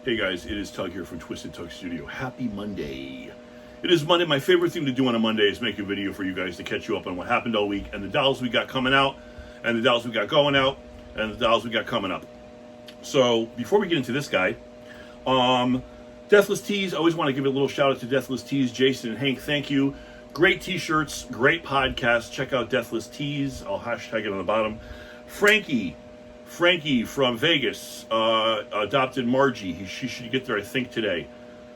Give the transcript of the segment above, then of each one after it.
Hey guys, it is Tug here from Twisted Tug Studio. Happy Monday. It is Monday. My favorite thing to do on a Monday is make a video for you guys to catch you up on what happened all week and the dolls we got coming out and the dolls we got going out and the dolls we got coming up. So before we get into this guy, Deathless Tees, I always want to give a little shout out to Deathless Tees. Jason and Hank, thank you. Great t-shirts, great podcast. Check out Deathless Tees. I'll hashtag it on the bottom. Frankie from Vegas adopted Margie. She should get there, I think, today.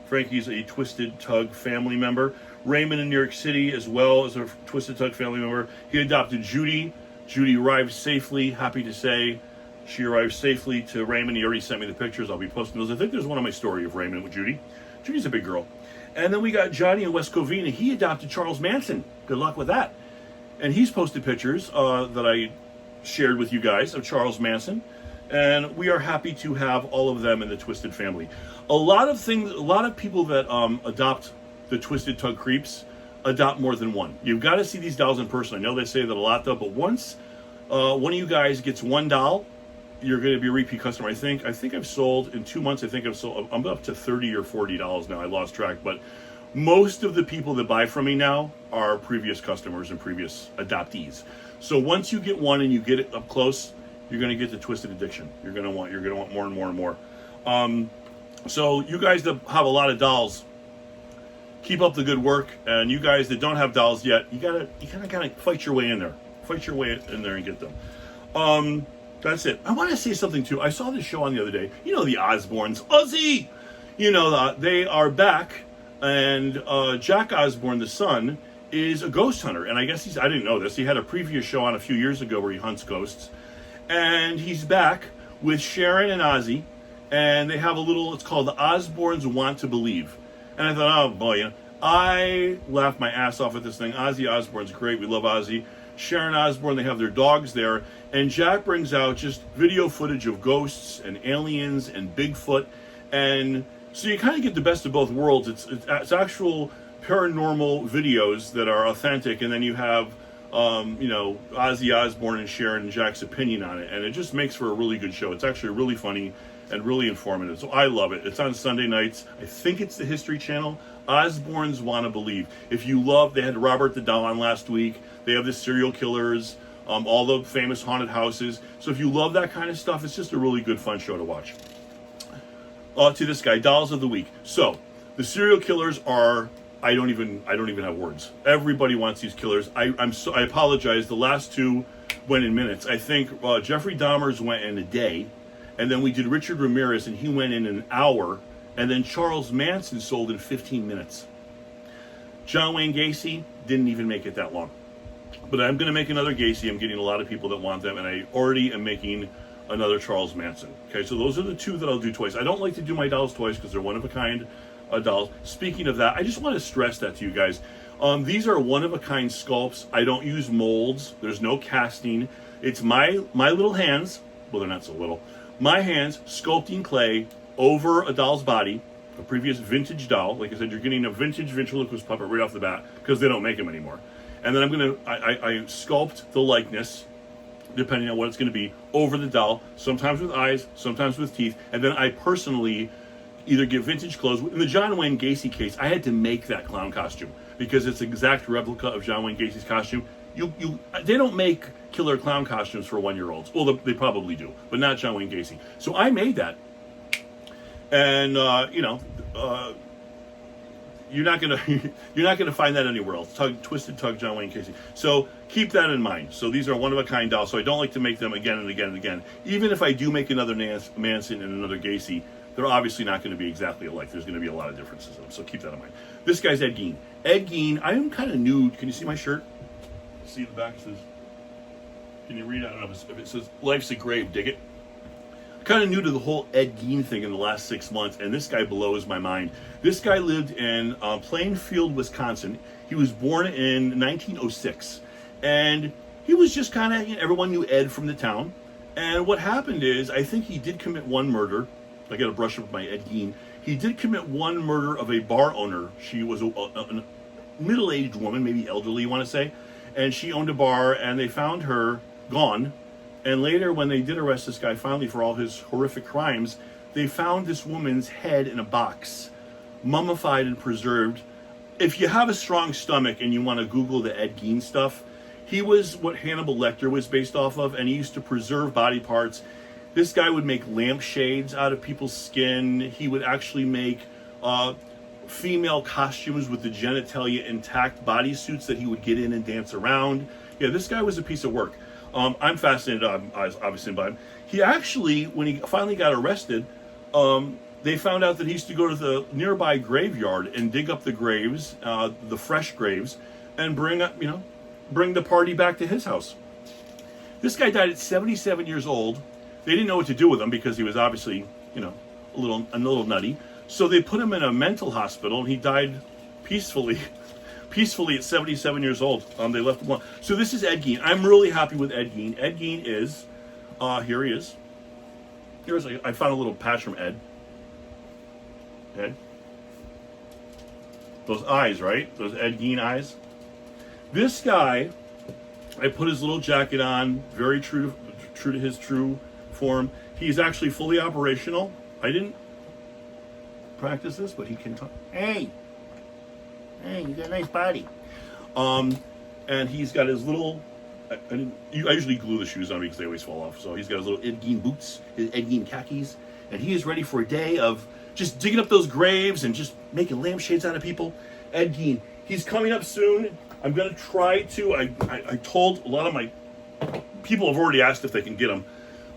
Frankie's a Twisted Tug family member. Raymond in New York City, as well as a Twisted Tug family member. He adopted Judy. Judy arrived safely. Happy to say she arrived safely to Raymond. He already sent me the pictures. I'll be posting those. I think there's one on my story of Raymond with Judy. Judy's a big girl. And then we got Johnny in West Covina. He adopted Charles Manson. Good luck with that. And he's posted pictures that I shared with you guys of Charles Manson, and we are happy to have all of them in the Twisted family. A lot of people that adopt the Twisted Tug Creeps adopt more than one. You've got to see these dolls in person. I know they say that a lot though, but once one of you guys gets one doll, you're going to be a repeat customer. I think I've sold in 2 months. I'm up to 30 or 40 dolls now. I lost track, but most of the people that buy from me now are previous customers and previous adoptees. So once you get one and you get it up close, you're going to get the Twisted addiction. You're going to want more and more and more. So you guys that have a lot of dolls, keep up the good work. And you guys that don't have dolls yet, you gotta kind of fight your way in there. Fight your way in there and get them. That's it. I want to say something too. I saw this show on the other day. You know the Osbournes, Ozzy. You know they are back, and Jack Osbourne, the son, is a ghost hunter, and I guess I didn't know this. He had a previous show on a few years ago where he hunts ghosts, and he's back with Sharon and Ozzy, and they have it's called the Osbournes Want to Believe. And I thought, oh boy, I laughed my ass off at this thing. Ozzy Osbourne's great. We love Ozzy. Sharon Osbourne, they have their dogs there, and Jack brings out just video footage of ghosts and aliens and Bigfoot, and so you kind of get the best of both worlds. It's actual paranormal videos that are authentic, and then you have Ozzy Osbourne and Sharon and Jack's opinion on it, and it just makes for a really good show. It's actually really funny and really informative, so I love it. It's on Sunday nights. I think it's the History Channel. Osbournes Want to Believe. If you love, they had Robert the Doll on last week. They have the serial killers, all the famous haunted houses. So if you love that kind of stuff, it's just a really good, fun show to watch. To this guy, Dolls of the Week. So the serial killers are, I don't even have words. Everybody wants these killers. I apologize. The last two went in minutes. I think Jeffrey Dahmer's went in a day, and then we did Richard Ramirez, and he went in an hour, and then Charles Manson sold in 15 minutes. John Wayne Gacy didn't even make it that long. But I'm going to make another Gacy. I'm getting a lot of people that want them, and I already am making another Charles Manson. Okay, so those are the two that I'll do twice. I don't like to do my dolls twice because they're one-of-a-kind dolls. Speaking of that, I just want to stress that to you guys. These are one-of-a-kind sculpts. I don't use molds. There's no casting. It's my little hands. Well, they're not so little. My hands sculpting clay over a doll's body, a previous vintage doll. Like I said, you're getting a vintage ventriloquist puppet right off the bat because they don't make them anymore. And then I sculpt the likeness, depending on what it's going to be, over the doll, sometimes with eyes, sometimes with teeth, and then I personally either get vintage clothes. In the John Wayne Gacy case, I had to make that clown costume because it's an exact replica of John Wayne Gacy's costume. They don't make killer clown costumes for 1-year-olds. Well, they probably do, but not John Wayne Gacy. So I made that, and you're not gonna find that anywhere else. Twisted Tug John Wayne Gacy. So keep that in mind. So these are one-of-a-kind dolls. So I don't like to make them again and again and again. Even if I do make another Manson and another Gacy, they're obviously not going to be exactly alike. There's going to be a lot of differences in them. So keep that in mind. This guy's Ed Gein. Ed Gein, I am kind of new. Can you see my shirt? See the back? It says, can you read it? I don't know if it says, "Life's a Grave, dig it." Kind of new to the whole Ed Gein thing in the last 6 months, and this guy blows my mind. This guy lived in Plainfield, Wisconsin. He was born in 1906, and he was just kind of, everyone knew Ed from the town. And what happened is, I think he did commit one murder. I got to brush up my Ed Gein. He did commit one murder of a bar owner. She was a middle-aged woman, maybe elderly, you want to say, and she owned a bar, and they found her gone. And later, when they did arrest this guy finally for all his horrific crimes, they found this woman's head in a box, mummified and preserved. If you have a strong stomach and you want to Google the Ed Gein stuff, he was what Hannibal Lecter was based off of, and he used to preserve body parts. This guy would make lampshades out of people's skin. He would actually make female costumes with the genitalia intact, bodysuits that he would get in and dance around. Yeah, this guy was a piece of work. I'm fascinated, obviously, by him. He actually, when he finally got arrested, they found out that he used to go to the nearby graveyard and dig up the graves, the fresh graves, and bring the party back to his house. This guy died at 77 years old. They didn't know what to do with him because he was obviously, a little nutty. So they put him in a mental hospital, and he died peacefully at 77 years old. They left him alone. So this is Ed Gein. I'm really happy with Ed Gein. Ed Gein is, here he is. I found a little patch from Ed. Ed. Those eyes, right? Those Ed Gein eyes. This guy, I put his little jacket on, very true to his true form. He's actually fully operational. I didn't practice this, but he can talk. Hey, you got a nice body. And he's got his little, I usually glue the shoes on because they always fall off. So he's got his little Ed Gein boots, his Ed Gein khakis, and he is ready for a day of just digging up those graves and just making lampshades out of people. Ed Gein, he's coming up soon. I'm going to try to, I told a lot of my people have already asked if they can get him.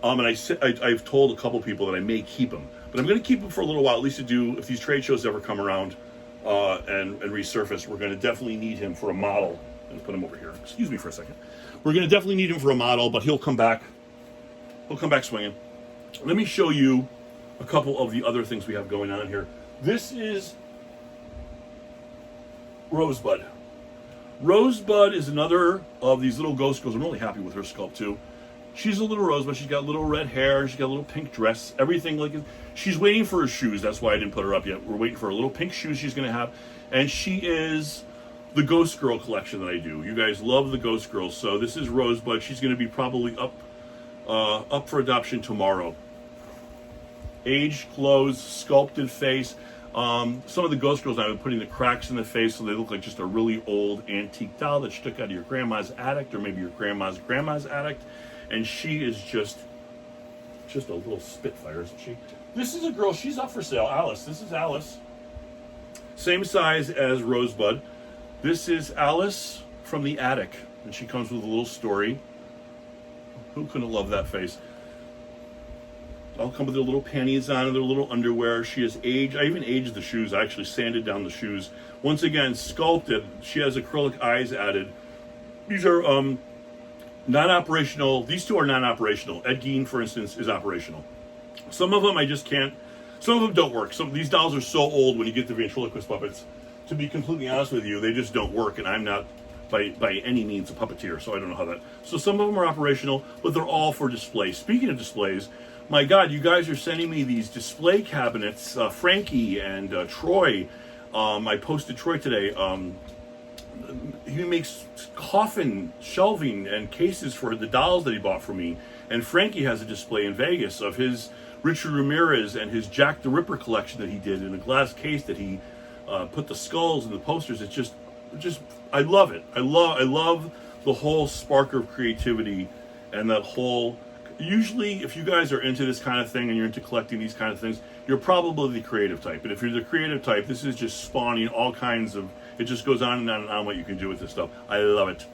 And I've told a couple people that I may keep him. But I'm going to keep him for a little while, at least to do, if these trade shows ever come around and resurface, we're going to definitely need him for a model. Let's put him over here. Excuse me for a second. We're going to definitely need him for a model, but he'll come back. He'll come back swinging. Let me show you a couple of the other things we have going on here. This is Rosebud. Rosebud is another of these little ghost girls. I'm really happy with her sculpt too. She's a little Rosebud. She's got little red hair. She's got a little pink dress. Everything like it. She's waiting for her shoes. That's why I didn't put her up yet. We're waiting for her little pink shoes she's going to have. And she is the Ghost Girl collection that I do. You guys love the Ghost Girls. So this is Rosebud. She's going to be probably up for adoption tomorrow. Aged clothes, sculpted face. Some of the Ghost Girls, I've been putting the cracks in the face so they look like just a really old antique doll that you took out of your grandma's attic or maybe your grandma's attic. And she is just a little spitfire, isn't she? This is a girl, she's up for sale, Alice. This is Alice. Same size as Rosebud. This is Alice from the attic. And she comes with a little story. Who couldn't love that face? I'll come with their little panties on and their little underwear. She has aged. I even aged the shoes. I actually sanded down the shoes. Once again, sculpted. She has acrylic eyes added. These are non-operational. These two are non-operational. Ed Gein, for instance, is operational. Some of them I just can't. Some of them don't work. Some of these dolls are so old when you get the ventriloquist puppets. To be completely honest with you, they just don't work, and I'm not by any means a puppeteer, so I don't know how that. So some of them are operational, but they're all for display. Speaking of displays, my God, you guys are sending me these display cabinets. Frankie and Troy. I posted Troy today. He makes coffin shelving and cases for the dolls that he bought for me. And Frankie has a display in Vegas of his Richard Ramirez and his Jack the Ripper collection that he did in a glass case that he put the skulls and the posters. It's just I love it. I love the whole spark of creativity and that whole. Usually, if you guys are into this kind of thing and you're into collecting these kind of things, you're probably the creative type. But if you're the creative type, this is just spawning all kinds of. It just goes on and on and on what you can do with this stuff. I love it.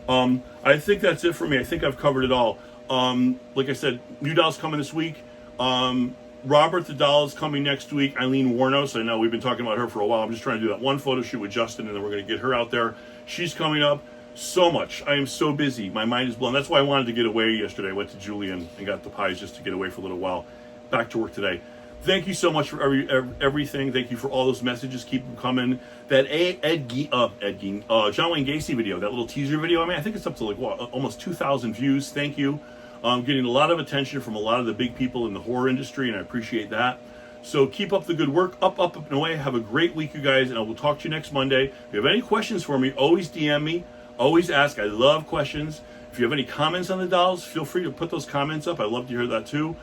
I think that's it for me. I think I've covered it all. Like I said, new dolls coming this week. Robert the doll is coming next week. Eileen Warnos, I know we've been talking about her for a while. I'm just trying to do that one photo shoot with Justin, and then we're going to get her out there. She's coming up. So much. I am so busy. My mind is blown. That's why I wanted to get away yesterday. I went to Julian and got the pies just to get away for a little while. Back to work today. Thank you so much for everything. Thank you for all those messages. Keep them coming. That John Wayne Gacy video, that little teaser video, I think it's up to almost 2,000 views. Thank you. Getting a lot of attention from a lot of the big people in the horror industry, and I appreciate that. So keep up the good work. Up and away. Have a great week, you guys, and I will talk to you next Monday. If you have any questions for me, always DM me. Always ask. I love questions. If you have any comments on the dolls, feel free to put those comments up. I'd love to hear that too.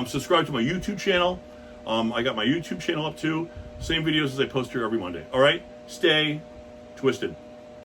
Subscribe to my YouTube channel. I got my YouTube channel up too. Same videos as I post here every Monday. All right? Stay twisted.